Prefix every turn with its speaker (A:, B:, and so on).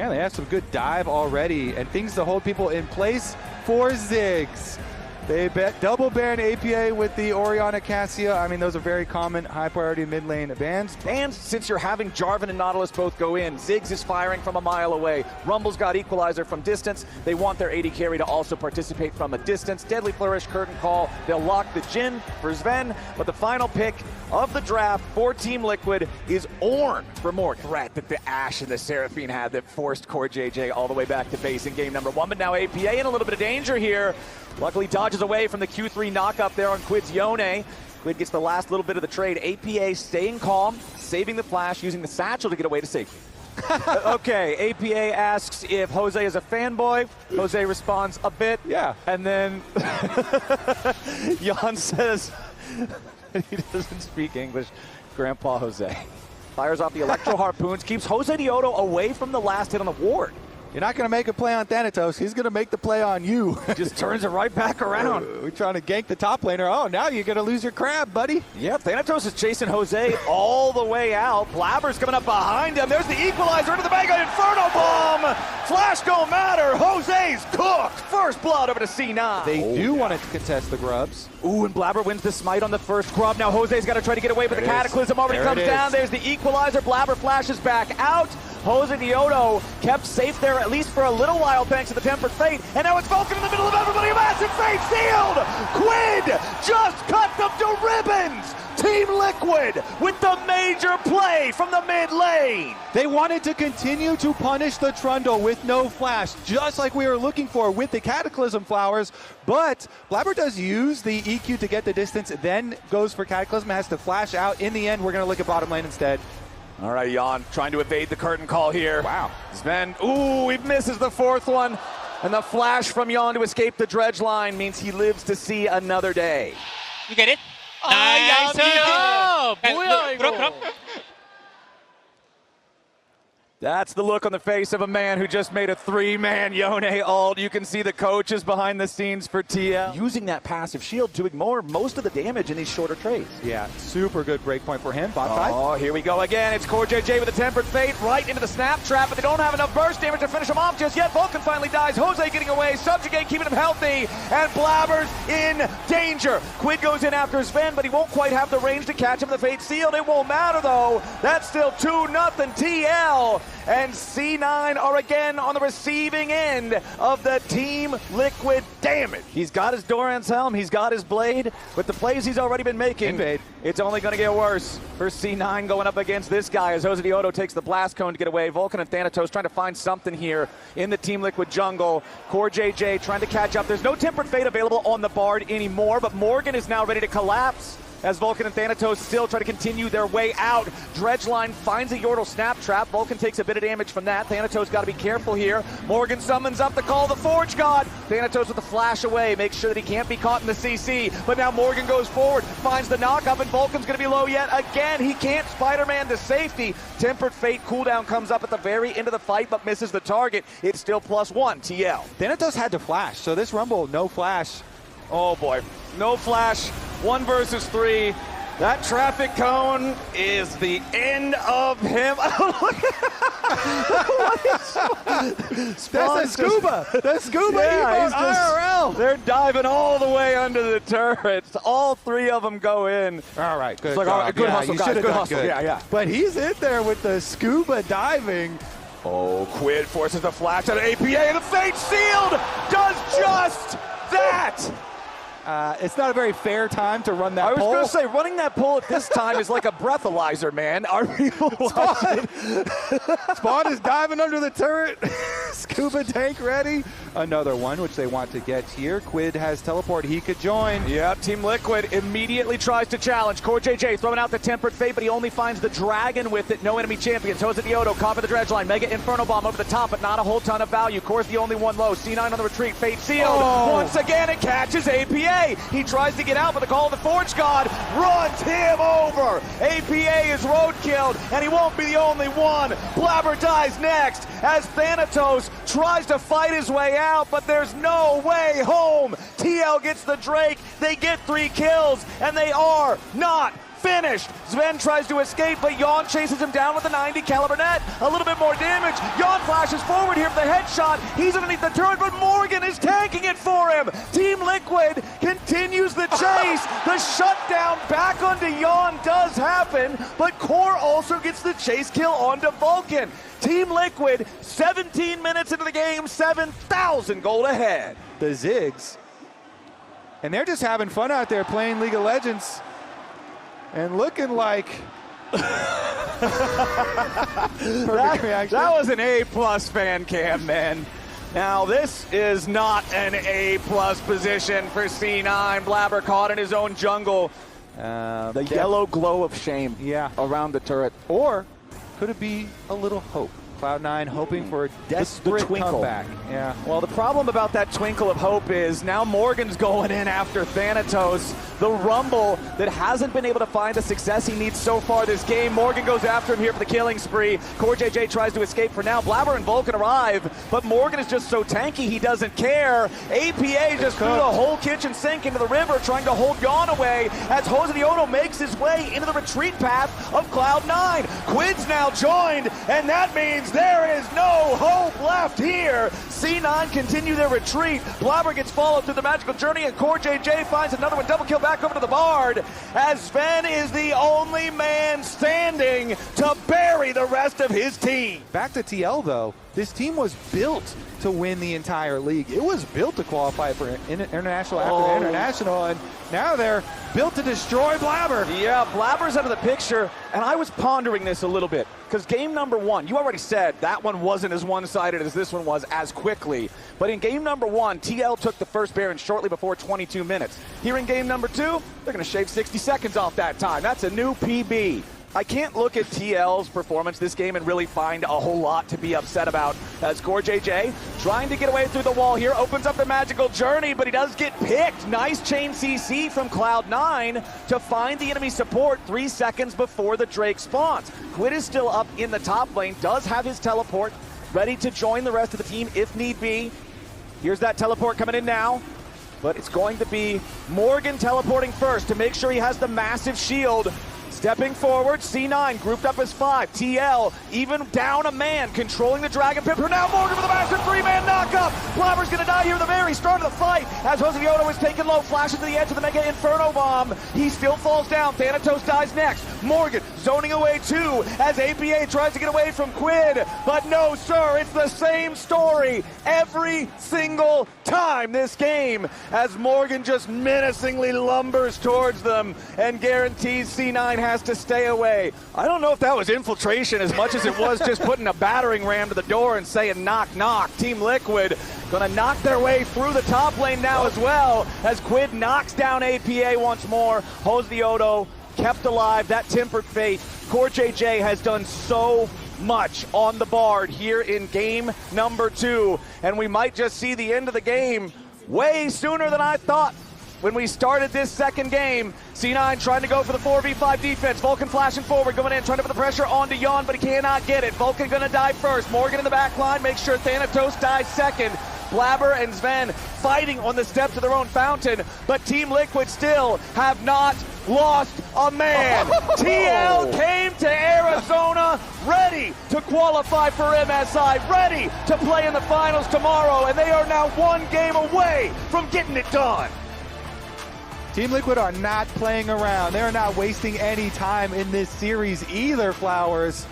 A: Yeah, they have some good dive already and things to hold people in place for Ziggs. They bet double Baron APA with the Orianna Cassia. I mean, those are very common high-priority mid-lane bans.
B: And since you're having Jarvan and Nautilus both go in, Ziggs is firing from a mile away. Rumble's got Equalizer from distance. They want their AD carry to also participate from a distance. Deadly Flourish, Curtain Call. They'll lock the Jhin for Sven, but the final pick of the draft for Team Liquid is Ornn for more threat that the Ashe and the Seraphine had that forced CoreJJ all the way back to base in game number 1. But now APA in a little bit of danger here. Luckily dodges away from the Q3 knock-up there on Quid's Yone. Quid gets the last little bit of the trade. APA staying calm, saving the flash, using the satchel to get away to safety. Okay, APA asks if Jose is a fanboy. Jose responds a bit.
A: Yeah.
B: And then Jan says he doesn't speak English. Grandpa Jose. Fires off the Electro Harpoons, keeps Jose Diodo away from the last hit on the ward.
A: You're not going to make a play on Thanatos. He's going to make the play on you.
B: Just turns it right back around.
A: We're trying to gank the top laner. Oh, now you're going to lose your crab, buddy.
B: Yeah, Thanatos is chasing Jose all the way out. Blabber's coming up behind him. There's the equalizer into the bag. An Inferno Bomb. Flash don't matter. Jose's cooked. First blood over to C9.
A: They do want to contest the grubs.
B: Ooh, and Blabber wins the smite on the first grub. Now Jose's got to try to get away, but the Cataclysm already comes down. There's the equalizer. Blabber flashes back out. Jose Diodo kept safe there at least for a little while thanks to the Tempered Fate. And now it's Vulcan in the middle of everybody. A massive fate sealed. Quid just cut them to ribbons. Team Liquid with the major play from the mid lane.
A: They wanted to continue to punish the Trundle with no flash, just like we were looking for with the Cataclysm Flowers. But Blabber does use the EQ to get the distance, then goes for Cataclysm, has to flash out. In the end, we're going to look at bottom lane instead.
B: All right, Jan trying to evade the curtain call here.
A: Wow.
B: Sven, ooh, he misses the fourth one. And the flash from Jan to escape the dredge line means he lives to see another day.
C: You get it?
D: Nice.
B: That's the look on the face of a man who just made a three-man Yone ult. You can see the coaches behind the scenes for TL. Using that passive shield to ignore most of the damage in these shorter trades.
A: Yeah, super good breakpoint for him. Bot side.
B: Oh, here we go again. It's CoreJJ with a Tempered Fate right into the snap trap, but they don't have enough burst damage to finish him off just yet. Vulcan finally dies. Jose getting away. Subjugate keeping him healthy. And Blabber's in danger. Quid goes in after Sven, but he won't quite have the range to catch him. The Fate sealed. It won't matter, though. That's still 2-0 TL. And C9 are again on the receiving end of the Team Liquid damage. He's got his Doran's helm, he's got his blade. With the plays he's already been making, it's only going to get worse for C9 going up against this guy as Jose Diodo takes the blast cone to get away. Vulcan and Thanatos trying to find something here in the Team Liquid jungle. CoreJJ trying to catch up. There's no Tempered Fate available on the Bard anymore, but Morgan is now ready to collapse as Vulcan and Thanatos still try to continue their way out. Dredgeline finds a Yordle snap trap. Vulcan takes a bit of damage from that. Thanatos got to be careful here. Morgan summons up to call the Forge God. Thanatos with the flash away, makes sure that he can't be caught in the CC. But now Morgan goes forward, finds the knock-up, and Vulcan's going to be low yet again. He can't Spider-Man to safety. Tempered Fate cooldown comes up at the very end of the fight, but misses the target. It's still +1 TL.
A: Thanatos had to flash, so this Rumble, no flash.
B: Oh boy, no flash, 1 versus 3. That traffic cone is the end of him.
A: That's a scuba. That's scuba.
B: Yeah,
A: he's IRL.
B: They're diving all the way under the turrets. All 3 of them go in.
A: All right, good.
B: It's like, all right, good hustle, guys. Good hustle.
A: Good.
B: Yeah.
A: But he's in there with the scuba diving.
B: Oh, Quid forces the flash out of APA, and the Fate sealed does just that.
A: It's not a very fair time to run that
B: I was
A: pole.
B: going to say, running that pole at this time is like a breathalyzer, man. Are people watching?
A: Spawn is diving under the turret. Scuba tank ready. Another one, which they want to get here. Quid has teleport. He could join.
B: Yeah, Team Liquid immediately tries to challenge. CoreJJ throwing out the Tempered Fate, but he only finds the Dragon with it. No enemy champions. Jose Diodo, cop of the dredge line. Mega Inferno Bomb over the top, but not a whole ton of value. Core's the only one low. C9 on the retreat. Fate sealed. Once again, it catches APA. He tries to get out, but the call of the Forge God runs him over. APA is roadkilled, and he won't be the only one. Blabber dies next as Thanatos tries to fight his way out, but there's no way home. TL gets the Drake. They get 3 kills, and they are not finished. Sven tries to escape, but Jan chases him down with a 90 caliber net. A little bit more damage. Jan flashes forward here for the headshot. He's underneath the turret, but Morgan is tanking it for him. Team Liquid continues the chase. The shutdown back onto Jan does happen, but Core also gets the chase kill onto Vulcan. Team Liquid, 17 minutes into the game, 7,000 gold ahead.
A: The Ziggs, and they're just having fun out there playing League of Legends and looking like perfect reaction.
B: That was an A-plus fan cam, man. Now this is not an A-plus position for C9. Blabber caught in his own jungle. The yellow glow of shame around the turret.
A: Or could it be a little hope? Cloud9 hoping for a desperate comeback.
B: Yeah. Well, the problem about that twinkle of hope is now Morgan's going in after Thanatos. The Rumble that hasn't been able to find the success he needs so far this game. Morgan goes after him here for the killing spree. CoreJJ tries to escape for now. Blabber and Vulcan arrive, but Morgan is just so tanky he doesn't care. APA just threw the whole kitchen sink into the river trying to hold Jan away as Jose Diodo makes his way into the retreat path of Cloud9. Quid's now joined, and that means there is no hope left here. C9 continue their retreat. Blabber gets followed through the magical journey, and CoreJJ finds another one. Double kill back over to the Bard, as Sven is the only man standing to bury the rest of his team.
A: Back to TL though, this team was built to win the entire league. It was built to qualify for international after international, and now they're built to destroy Blabber.
B: Yeah, Blabber's out of the picture, and I was pondering this a little bit, because game number one, you already said that one wasn't as one-sided as this one was as quickly, but in game number one, TL took the first Baron shortly before 22 minutes. Here in game number two, they're going to shave 60 seconds off that time. That's a new PB. I can't look at TL's performance this game and really find a whole lot to be upset about, as CoreJJ trying to get away through the wall here, opens up the magical journey, but he does get picked. Nice chain CC from Cloud9 to find the enemy support 3 seconds before the Drake spawns. Quid is still up in the top lane, does have his teleport, ready to join the rest of the team if need be. Here's that teleport coming in now, but it's going to be Morgan teleporting first to make sure he has the massive shield. Stepping forward, C9 grouped up as 5. TL even down a man, controlling the Dragon Pit. Now Morgan with a massive 3-man knockup. Blabber's gonna die here at the very start of the fight as Jose Diodo is taken low, flashes to the edge of the Mega Inferno Bomb. He still falls down. Thanatos dies next. Morgan zoning away too as APA tries to get away from Quid. But no, sir, it's the same story every single time this game as Morgan just menacingly lumbers towards them and guarantees C9 has to stay away. I don't know if that was infiltration as much as it was just putting a battering ram to the door and saying knock knock. Team Liquid gonna knock their way through the top lane now as well as Quid knocks down APA once more. Jose Diodo kept alive, that tempered fate. CoreJJ has done so much on the Bard here in game number 2, and we might just see the end of the game way sooner than I thought. When we started this second game, C9 trying to go for the 4v5 defense. Vulcan flashing forward, going in, trying to put the pressure onto Jan, but he cannot get it. Vulcan gonna die first. Morgan in the back line, make sure Thanatos dies second. Blabber and Sven fighting on the steps of their own fountain, but Team Liquid still have not lost a man. TL came to Arizona ready to qualify for MSI, ready to play in the finals tomorrow, and they are now one game away from getting it done.
A: Team Liquid are not playing around. They're not wasting any time in this series either, Flowers.